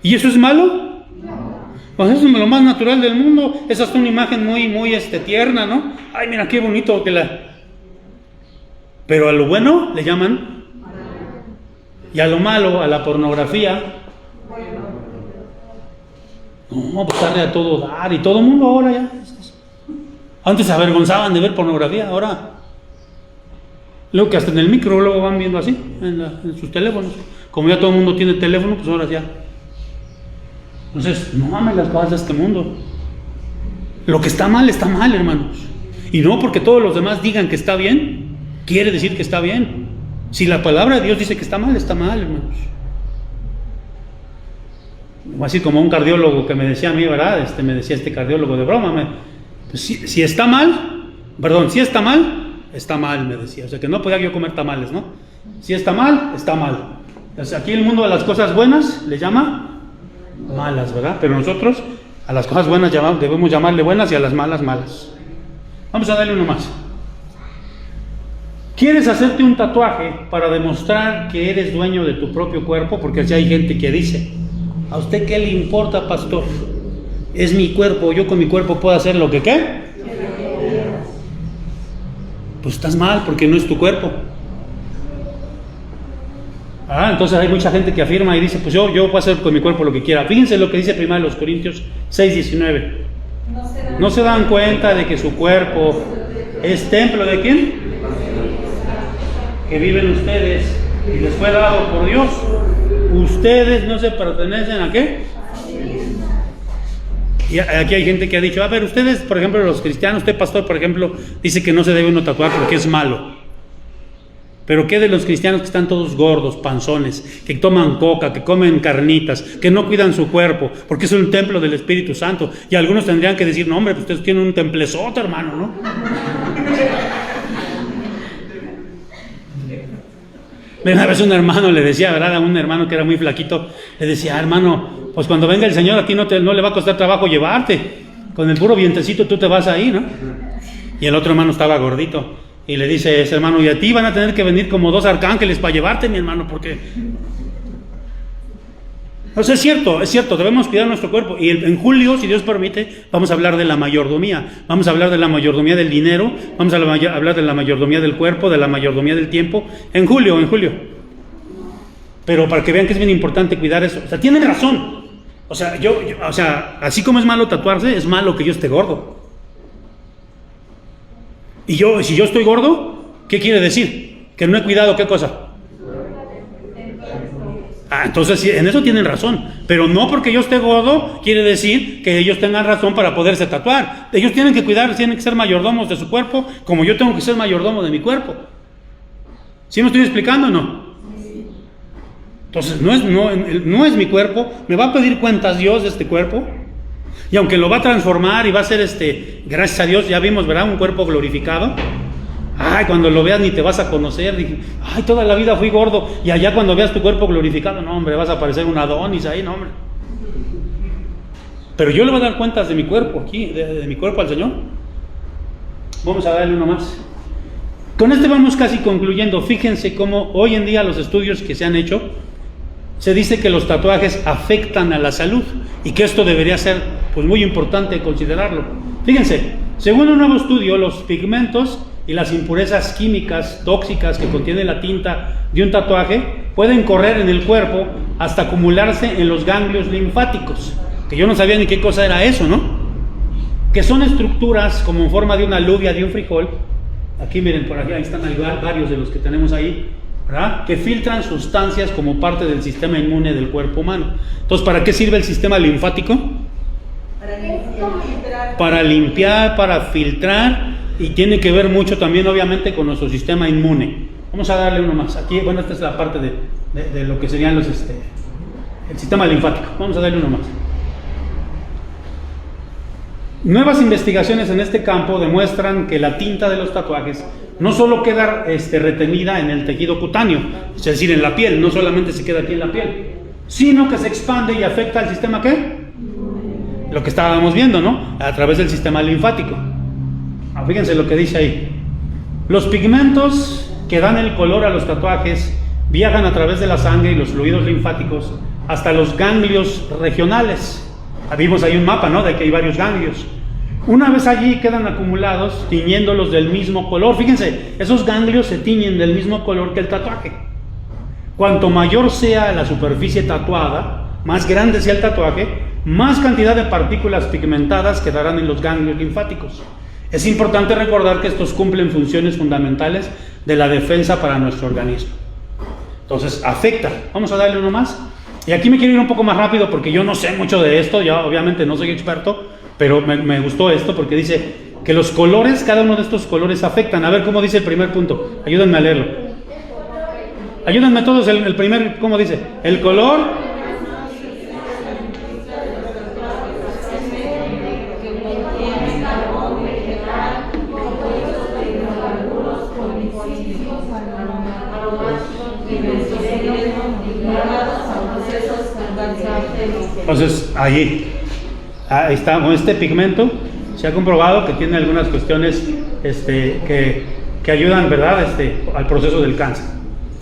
¿Y eso es malo? Pues eso es lo más natural del mundo. Esa es una imagen muy tierna, ¿no? Ay, mira qué bonito que la... Pero a lo bueno le llaman, y a lo malo, a la pornografía, no, pues darle a todo dar, y todo el mundo ahora ya. Antes se avergonzaban de ver pornografía, ahora luego que hasta en el micro luego van viendo así, en sus teléfonos. Como ya todo el mundo tiene teléfono, pues ahora ya. Entonces, no amen las cosas de este mundo. Lo que está mal, hermanos. Y no porque todos los demás digan que está bien, quiere decir que está bien. Si la palabra de Dios dice que está mal, hermanos. Así como un cardiólogo que me decía a mí, ¿verdad? Me decía este cardiólogo de broma, pues si está mal, está mal, me decía. O sea que no podía yo comer tamales, ¿no? Si está mal, está mal. O sea, aquí el mundo de las cosas buenas le llama malas, ¿verdad? Pero nosotros a las cosas buenas debemos llamarle buenas y a las malas, malas. Vamos a darle uno más. ¿Quieres hacerte un tatuaje para demostrar que eres dueño de tu propio cuerpo? Porque así hay gente que dice, ¿a usted qué le importa, pastor? Es mi cuerpo, yo con mi cuerpo puedo hacer lo que ¿qué? Pues estás mal porque no es tu cuerpo. Entonces hay mucha gente que afirma y dice, pues yo puedo hacer con mi cuerpo lo que quiera. Fíjense lo que dice 1 Corintios 6:19. No se dan cuenta de que su cuerpo es templo de ¿quién? Que viven ustedes y les fue dado por Dios. Ustedes no se pertenecen ¿a qué? Y aquí hay gente que ha dicho, a ver, ustedes, por ejemplo, los cristianos, usted pastor, por ejemplo, dice que no se debe uno tatuar porque es malo. Pero ¿qué de los cristianos que están todos gordos, panzones, que toman coca, que comen carnitas, que no cuidan su cuerpo, porque es un templo del Espíritu Santo? Y algunos tendrían que decir, no hombre, pues ustedes tienen un templezote, hermano, ¿no? Una vez un hermano le decía, ¿verdad? A un hermano que era muy flaquito, le decía, hermano, pues cuando venga el Señor a ti no le va a costar trabajo llevarte, con el puro vientecito tú te vas ahí, ¿no? Y el otro hermano estaba gordito. Y le dice ese hermano, y a ti van a tener que venir como 2 arcángeles para llevarte, mi hermano, porque... O sea, es cierto, debemos cuidar nuestro cuerpo. Y en julio, si Dios permite, vamos a hablar de la mayordomía. Vamos a hablar de la mayordomía del dinero, vamos a hablar de la mayordomía del cuerpo, de la mayordomía del tiempo. En julio. Pero para que vean que es bien importante cuidar eso. O sea, tienen razón. O sea, así como es malo tatuarse, es malo que yo esté gordo. Y si yo estoy gordo, ¿qué quiere decir? Que no he cuidado, ¿qué cosa? Entonces en eso tienen razón, pero no porque yo esté gordo quiere decir que ellos tengan razón para poderse tatuar. Ellos tienen que cuidar, tienen que ser mayordomos de su cuerpo, como yo tengo que ser mayordomo de mi cuerpo. ¿Sí me estoy explicando o no? Entonces no es mi cuerpo, me va a pedir cuentas Dios de este cuerpo. Y aunque lo va a transformar y va a ser gracias a Dios, ya vimos, ¿verdad? Un cuerpo glorificado. Cuando lo veas ni te vas a conocer. Dije, toda la vida fui gordo. Y allá cuando veas tu cuerpo glorificado, no, hombre, vas a parecer un Adonis ahí, no, hombre. Pero yo le voy a dar cuentas de mi cuerpo aquí, de mi cuerpo al Señor. Vamos a darle uno más. Con este vamos casi concluyendo. Fíjense cómo hoy en día los estudios que se han hecho, se dice que los tatuajes afectan a la salud y que esto debería ser pues muy importante considerarlo. Fíjense, según un nuevo estudio, los pigmentos y las impurezas químicas tóxicas que contiene la tinta de un tatuaje pueden correr en el cuerpo hasta acumularse en los ganglios linfáticos, que yo no sabía ni qué cosa era eso, ¿no? Que son estructuras como en forma de una alubia de un frijol. Aquí miren, por aquí ahí están varios de los que tenemos ahí, ¿verdad? Que filtran sustancias como parte del sistema inmune del cuerpo humano. Entonces, ¿para qué sirve el sistema linfático? Para limpiar, para filtrar, y tiene que ver mucho también obviamente con nuestro sistema inmune. Vamos a darle uno más. Aquí, bueno, esta es la parte de lo que serían el sistema linfático. Vamos a darle uno más. Nuevas investigaciones en este campo demuestran que la tinta de los tatuajes no solo queda retenida en el tejido cutáneo, es decir, en la piel, no solamente se queda aquí en la piel, sino que se expande y afecta al sistema ¿qué? Lo que estábamos viendo, ¿no? A través del sistema linfático. Fíjense lo que dice ahí. Los pigmentos que dan el color a los tatuajes viajan a través de la sangre y los fluidos linfáticos hasta los ganglios regionales. Vimos ahí un mapa, ¿no? De que hay varios ganglios. Una vez allí quedan acumulados, tiñéndolos del mismo color. Fíjense, esos ganglios se tiñen del mismo color que el tatuaje. Cuanto mayor sea la superficie tatuada, más grande sea el tatuaje, más cantidad de partículas pigmentadas quedarán en los ganglios linfáticos. Es importante recordar que estos cumplen funciones fundamentales de la defensa para nuestro organismo. Entonces, afecta. Vamos a darle uno más. Y aquí me quiero ir un poco más rápido porque yo no sé mucho de esto, ya obviamente no soy experto, pero me gustó esto porque dice que los colores, cada uno de estos colores afectan. A ver cómo dice el primer punto, ayúdenme a leerlo. Ayúdenme todos, el primer, ¿cómo dice? El color... Entonces, ahí está, con este pigmento se ha comprobado que tiene algunas cuestiones que ayudan, ¿verdad?, al proceso del cáncer.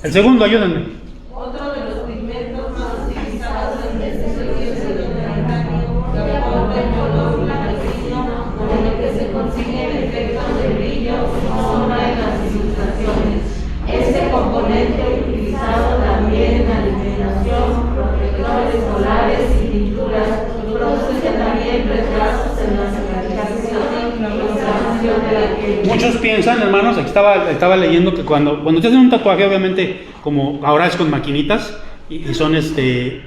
El segundo, ayúdenme. Otro de los pigmentos más utilizados en este estudio es el titanio, que aporta el color blanquecino con el que se consigue el efecto de brillo o sombra en las ilustraciones. Este componente utilizado también piensan, hermanos, aquí estaba leyendo que cuando te hacen un tatuaje, obviamente, como ahora es con maquinitas y son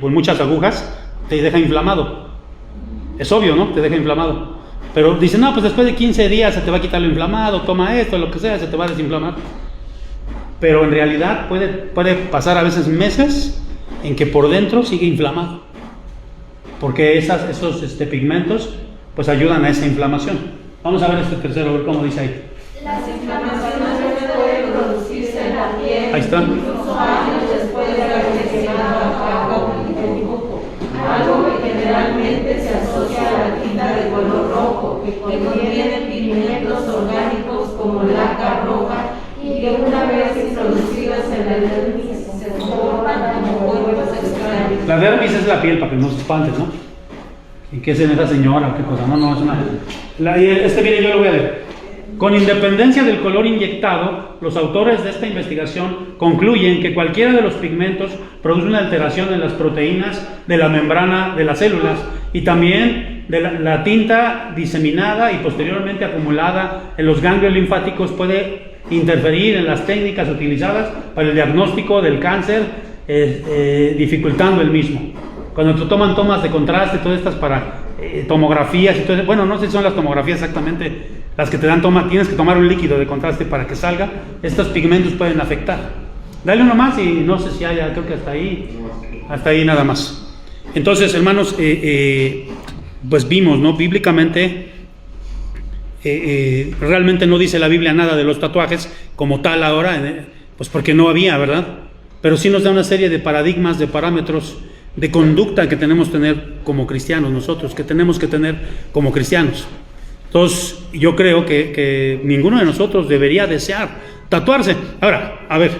con muchas agujas, te deja inflamado. Es obvio, ¿no? Te deja inflamado. Pero dicen, no, pues después de 15 días se te va a quitar lo inflamado, toma esto, lo que sea, se te va a desinflamar. Pero en realidad puede pasar a veces meses en que por dentro sigue inflamado. Porque esos pigmentos pues ayudan a esa inflamación. Vamos a ver este tercero, a ver cómo dice ahí. Las inflamaciones pueden producirse en la piel. Ahí está. Incluso años después de haberse quemado a cabo el dibujo. Algo que generalmente se asocia a la tinta de color rojo, que contiene pigmentos orgánicos como laca roja y que una vez introducidos en la dermis se forman como cuerpos extraños. La dermis es la piel, para que no se espantes, ¿no? ¿Y qué es en esa señora o qué cosa? No, es una... Viene, yo lo voy a leer. Con independencia del color inyectado, los autores de esta investigación concluyen que cualquiera de los pigmentos produce una alteración en las proteínas de la membrana de las células y también de la tinta diseminada y posteriormente acumulada en los ganglios linfáticos puede interferir en las técnicas utilizadas para el diagnóstico del cáncer, dificultando el mismo. Cuando te toman tomas de contraste, todas estas para tomografías y todo eso, bueno, no sé si son las tomografías exactamente las que te dan tienes que tomar un líquido de contraste para que salga, estos pigmentos pueden afectar. Dale uno más y no sé si haya, creo que hasta ahí nada más. Entonces, hermanos, pues vimos, ¿no? Bíblicamente, realmente no dice la Biblia nada de los tatuajes como tal ahora, pues porque no había, ¿verdad? Pero sí nos da una serie de paradigmas, de parámetros de conducta que tenemos que tener como cristianos nosotros, que tenemos que tener como cristianos. Entonces, yo creo que ninguno de nosotros debería desear tatuarse. Ahora, a ver,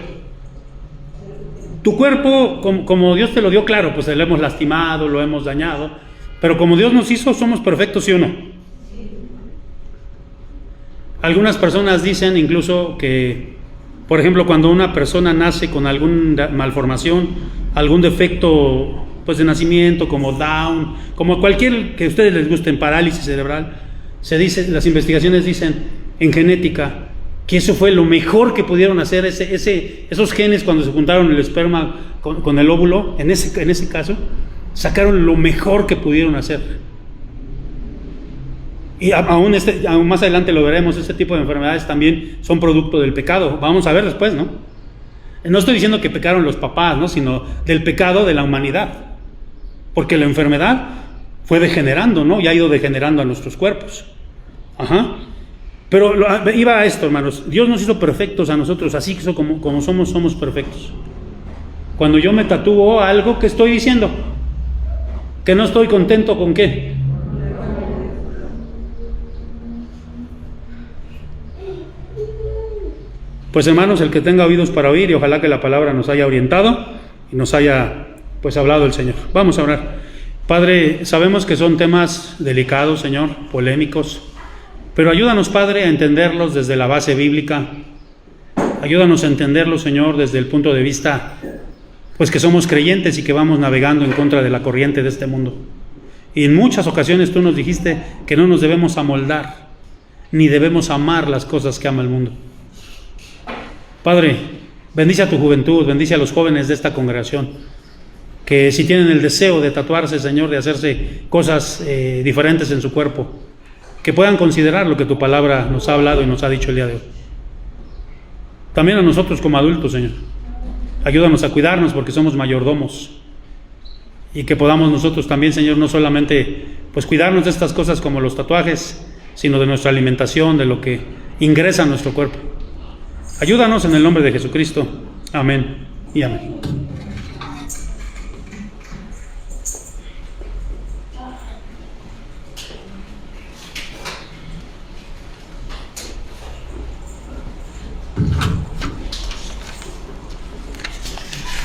tu cuerpo, como Dios te lo dio, claro, pues lo hemos lastimado, lo hemos dañado, pero como Dios nos hizo, ¿somos perfectos, sí o no? Algunas personas dicen incluso que, por ejemplo, cuando una persona nace con alguna malformación, algún defecto pues de nacimiento, como Down, como cualquier que a ustedes les guste, en parálisis cerebral, se dice, las investigaciones dicen en genética que eso fue lo mejor que pudieron hacer, esos genes cuando se juntaron el esperma con el óvulo, en ese caso, sacaron lo mejor que pudieron hacer. Y aún más adelante lo veremos, este tipo de enfermedades también son producto del pecado. Vamos a ver después, ¿no? No estoy diciendo que pecaron los papás, ¿no? Sino del pecado de la humanidad. Porque la enfermedad fue degenerando, ¿no? Y ha ido degenerando a nuestros cuerpos. Ajá. Pero iba a esto, hermanos. Dios nos hizo perfectos a nosotros, así que como somos perfectos. Cuando yo me tatúo algo, ¿qué estoy diciendo? Que no estoy contento con qué. Pues hermanos, el que tenga oídos para oír, y ojalá que la palabra nos haya orientado y nos haya pues hablado el Señor. Vamos a orar. Padre, sabemos que son temas delicados, Señor, polémicos, pero ayúdanos, Padre, a entenderlos desde la base bíblica. Ayúdanos a entenderlos, Señor, desde el punto de vista pues que somos creyentes y que vamos navegando en contra de la corriente de este mundo. Y en muchas ocasiones tú nos dijiste que no nos debemos amoldar, ni debemos amar las cosas que ama el mundo. Padre, bendice a tu juventud, bendice a los jóvenes de esta congregación, que si tienen el deseo de tatuarse, Señor, de hacerse cosas diferentes en su cuerpo, que puedan considerar lo que tu palabra nos ha hablado y nos ha dicho el día de hoy. También a nosotros como adultos, Señor, ayúdanos a cuidarnos porque somos mayordomos, y que podamos nosotros también, Señor, no solamente pues cuidarnos de estas cosas como los tatuajes, sino de nuestra alimentación, de lo que ingresa a nuestro cuerpo. Ayúdanos en el nombre de Jesucristo. Amén y amén.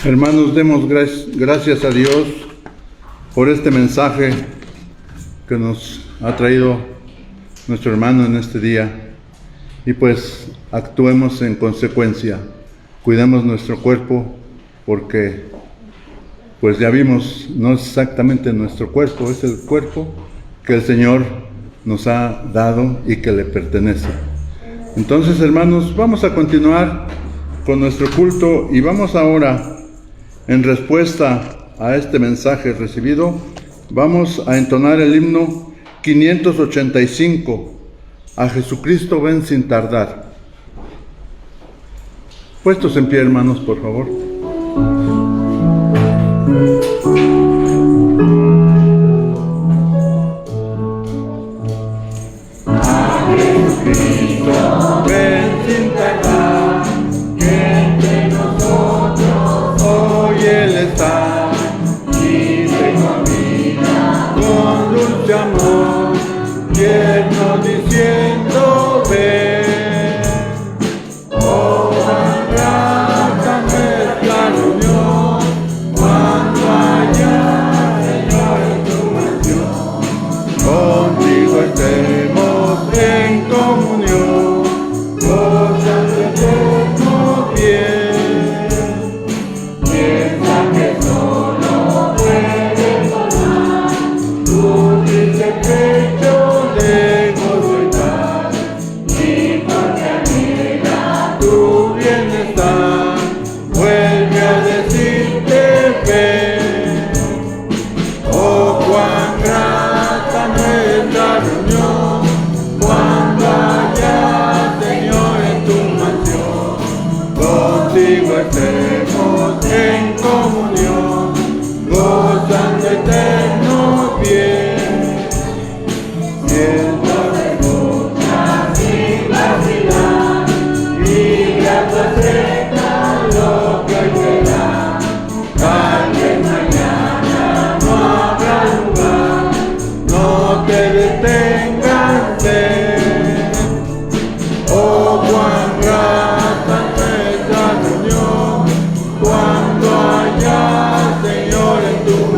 Hermanos, demos gracias a Dios por este mensaje que nos ha traído nuestro hermano en este día. Y pues actuemos en consecuencia, cuidemos nuestro cuerpo, porque pues ya vimos, no es exactamente nuestro cuerpo, es el cuerpo que el Señor nos ha dado y que le pertenece. Entonces, hermanos, vamos a continuar con nuestro culto y vamos ahora, en respuesta a este mensaje recibido, vamos a entonar el himno 585, a Jesucristo ven sin tardar. Puestos en pie, hermanos, por favor. Ven sin tardar, que entre nosotros hoy Él está, y se camina con dulce amor, tierno diciendo ven. Oh, cuán grata nuestra reunión, cuando haya Señor en tu mansión, contigo estemos en comunión, cosas de eterno bien. Piensa que solo puedes tomar tu triste pecho de gozo y paz, y porque anhela tu bienestar, vuelve a decirte ven. Oh, cuán grata nuestra reunión, cuando haya Señor en tu mansión, contigo estemos en comunión.